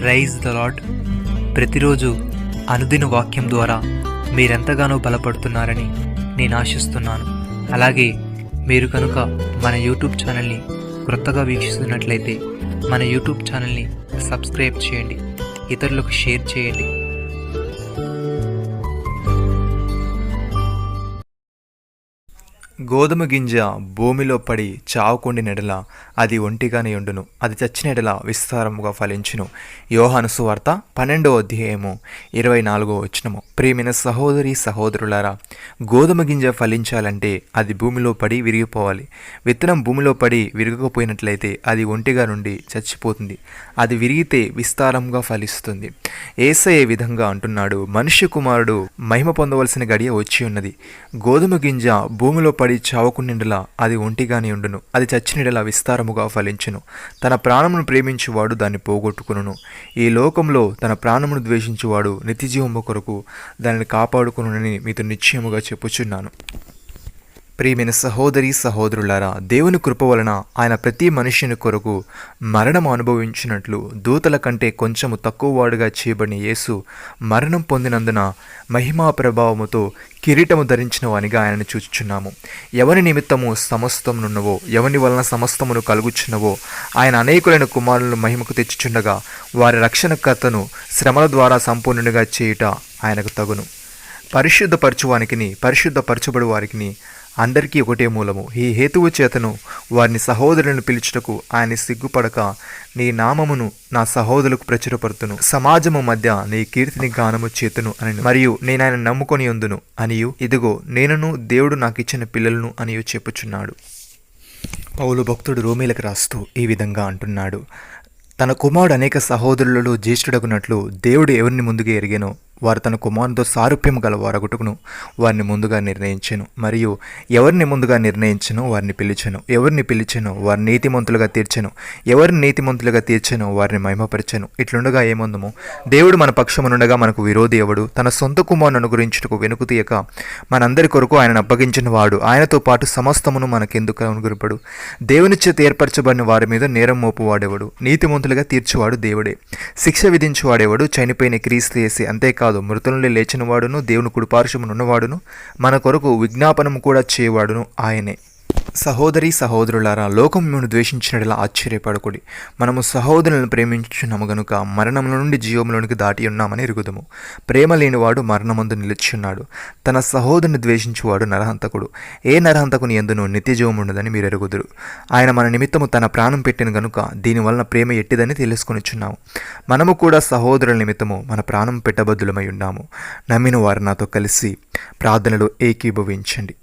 Rise the lord. ప్రతిరోజు అనుదిన వాక్యం ద్వారా మీరెంతగానో బలపడుతున్నారని నేను ఆశిస్తున్నాను. అలాగే మీరు కనుక మన యూట్యూబ్ ఛానల్ని క్రొత్తగా వీక్షిస్తున్నట్లయితే మన యూట్యూబ్ ఛానల్ని సబ్స్క్రైబ్ చేయండి, ఇతరులకు షేర్ చేయండి. గోధుమ గింజ భూమిలో పడి చావుకొండిన ఎడల అది ఒంటిగానే ఉండును, అది చచ్చిన ఎడల విస్తారముగా ఫలించును. యోహాను సువార్త 12వ అధ్యాయము 24వ వచనము. ప్రియమైన సహోదరి సహోదరులారా, గోధుమ గింజ ఫలించాలంటే అది భూమిలో పడి విరిగిపోవాలి. విత్తనం భూమిలో పడి విరగకపోయినట్లయితే అది ఒంటిగా నుండి చచ్చిపోతుంది. అది విరిగితే విస్తారంగా ఫలిస్తుంది. యేసయ్య ఈ విధంగా అంటున్నాడు, మనుష్య కుమారుడు మహిమ పొందవలసిన గడియ వచ్చి ఉన్నది. గోధుమ గింజ భూమిలో పడి చావకుండిలా అది ఒంటిగానే ఉండును, అది చచ్చినడలా విస్తారముగా ఫలించును. తన ప్రాణమును ప్రేమించువాడు దాన్ని పోగొట్టుకును. ఈ లోకంలో తన ప్రాణమును ద్వేషించువాడు నిత్యజీవము కొరకు దానిని కాపాడుకునునని మీతో నిశ్చయముగా చెప్పుచున్నాను. ప్రియమైన సహోదరి సహోదరులారా, దేవుని కృప వలన ఆయన ప్రతి మనుష్యుని కొరకు మరణం అనుభవించినట్లు దూతల కంటే కొంచెము తక్కువ వాడుగా చేయబడిన యేసు మరణం పొందినందున మహిమా ప్రభావముతో కిరీటము ధరించిన వానిగా ఆయనను చూచుచున్నాము. ఎవరి నిమిత్తము సమస్తమునున్నవో, ఎవని వలన సమస్తమును కలుగుచున్నవో ఆయన అనేకులైన కుమారులను మహిమకు తెచ్చుచుండగా వారి రక్షణకర్తను శ్రమల ద్వారా సంపూర్ణునిగా చేయుట ఆయనకు తగును. పరిశుద్ధపరచువానికిని పరిశుద్ధపరచబడు వారికి అందరికీ ఒకటే మూలము. ఈ హేతువు చేతను వారిని సహోదరులను పిలుచుటకు ఆయన సిగ్గుపడక నీ నామమును నా సహోదరులకు ప్రచురపడుతును, సమాజము మధ్య నీ కీర్తిని గానము చేతును అని, మరియు నేను ఆయన నమ్ముకొని ఉందును అనియు, ఇదిగో నేనును దేవుడు నాకు ఇచ్చిన పిల్లలను అనియు చెప్పుచున్నాడు. పౌలు భక్తుడు రోమీలకు రాస్తూ ఈ విధంగా అంటున్నాడు, తన కుమారుడు అనేక సహోదరులలో జ్యేష్ఠుడగునట్లు దేవుడు ఎవరిని ముందుగా ఎరిగెనో వారు తన కుమారునితో సారూప్యము గల వారగుటకును వారిని ముందుగా నిర్ణయించెను. మరియు ఎవరిని ముందుగా నిర్ణయించెనో వారిని పిలిచెను, ఎవరిని పిలిచెనో వారిని నీతిమంతులుగా తీర్చెను, ఎవరిని నీతిమంతులుగా తీర్చెనో వారిని మహిమపరిచెను. ఇట్లుండగా ఏమందుము, దేవుడు మన పక్షమునుండగా మనకు విరోధి ఎవడు? తన సొంత కుమారుని అనుగ్రహించుటకు వెనుక తీయక మనందరి కొరకు ఆయనను అప్పగించిన వాడు ఆయనతో పాటు సమస్తమును మనకెందుకు అనుగురుపడు? దేవుని చేత ఏర్పరచబడిన వారి మీద నేరం మోపువాడెవడు? నీతిమంతులుగా తీర్చువాడు దేవుడే. శిక్ష విధించువాడెవడు? చనిపోయిన క్రీస్తు యేసే. అంతేకాదు, మృతులని లేచిన వాడును దేవుని కుడిపార్శ్వమునున్నవాడును మన కొరకు విజ్ఞాపనము కూడా చేయవాడును ఆయనే. సహోదరి సహోదరులారా, లోకం మేము ద్వేషించినట్లా ఆశ్చర్యపడకుడి. మనము సహోదరులను ప్రేమించున్నాము గనుక మరణముల నుండి జీవములోనికి దాటి ఉన్నామని ఎరుగుదము. ప్రేమ లేనివాడు మరణమందు నిలిచున్నాడు. తన సహోదరుని ద్వేషించువాడు నరహంతకుడు. ఏ నరహంతకుని యందును నిత్యజీవము ఉండదని మీరు ఎరుగుదురు. ఆయన మన నిమిత్తము తన ప్రాణం పెట్టిన గనుక దీనివలన ప్రేమ ఎట్టిదని తెలుసుకొనిచున్నాము. మనము కూడా సహోదరుల నిమిత్తము మన ప్రాణం పెట్టబద్దులమై ఉన్నాము. నమ్మిన వారు నాతో కలిసి ప్రార్థనలో ఏకీభవించండి.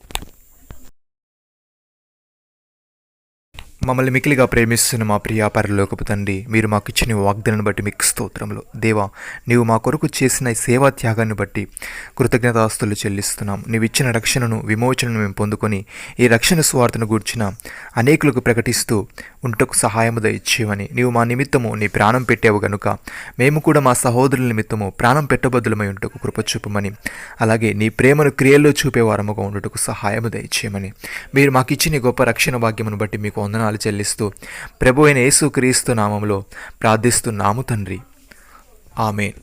మమ్మల్ని మికిలిగా ప్రేమిస్తున్న మా ప్రియ పరలోకపు తండ్రి, మీరు మాకు ఇచ్చిన వాగ్దానాన్ని బట్టి మీకు స్తోత్రములు. దేవా, నీవు మా కొరకు చేసిన ఈ సేవా త్యాగాన్ని బట్టి కృతజ్ఞతాస్తులు చెల్లిస్తున్నాం. నీవు ఇచ్చిన రక్షణను విమోచనను మేము పొందుకొని ఈ రక్షణ స్వార్థను గూర్చిన అనేకులకు ప్రకటిస్తూ ఉంటకు సహాయము దయచేయమని, నీవు మా నిమిత్తము నీ ప్రాణం పెట్టావు గనుక మేము కూడా మా సహోదరుల నిమిత్తము ప్రాణం పెట్టబద్దులమై ఉంటకు కృప చూపమని, అలాగే నీ ప్రేమను క్రియల్లో చూపేవారముగా ఉండుటకు సహాయము దయచేయమని, మీరు మాకు ఇచ్చిన గొప్ప రక్షణ భాగ్యమును బట్టి మీకు వందనాలు చెల్లిస్తూ ప్రభు అయిన యేసు క్రీస్తు నామములో ప్రార్థిస్తున్నాము తండ్రి. ఆమేన్.